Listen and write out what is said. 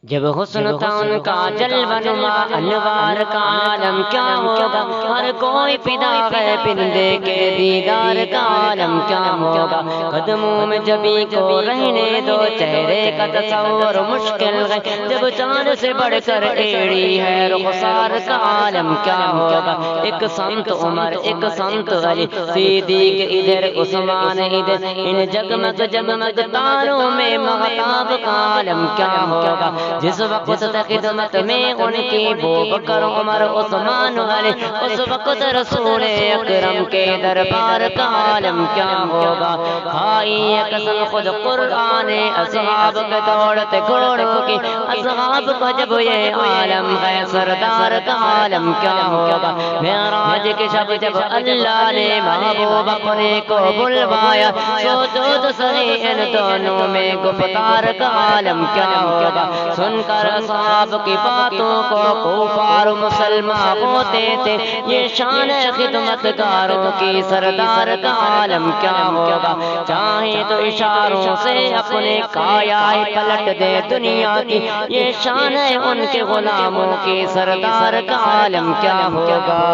جب حسن تھا ان کا جلوہ نما انوار کا عالم کیا ہوگا، ہر کوئی فدا ہے پرندے کے دیدار کا عالم کیا ہوگا۔ قدموں میں جبی کو رہنے دو، چہرے کا تصور مشکل ہے، جب چاند سے بڑھ کر ایڑی ہے رخسار کا عالم کیا ہوگا۔ ایک سمت عمر ایک سمت علی، صدیق ادھر عثمان ادھر، ان جگمگ جگمگ تاروں میں مہتاب کا عالم کیا ہوگا۔ جس وقت خدمت میں ان کی بکر عمر عثمان علی، اس وقت رسول اکرم کے دربار کا عالم کیا ہوگا۔ کھائی قسم خود قرآن اصحاب کے دوڑتے گھوڑوں کی، اصحاب کا جب یہ عالم ہے سردار کا عالم کیا ہوگا۔ معراج کی شب جب اللہ نے محبوب اپنے کو بلوایا، سجود سہی ان دونوں میں گفتار کا عالم کیا ہوگا۔ سن کر اصحاب کی باتوں کو کفار مسلمان ہوتے تھے، یہ شان خدمت گاروں کی سردار کا عالم کیا ہوگا۔ چاہیں تو اشاروں سے اپنے کایا پلٹ دے دنیا کی، یہ شان ہے ان کے غلاموں کی سردار کا عالم کیا ہوگا۔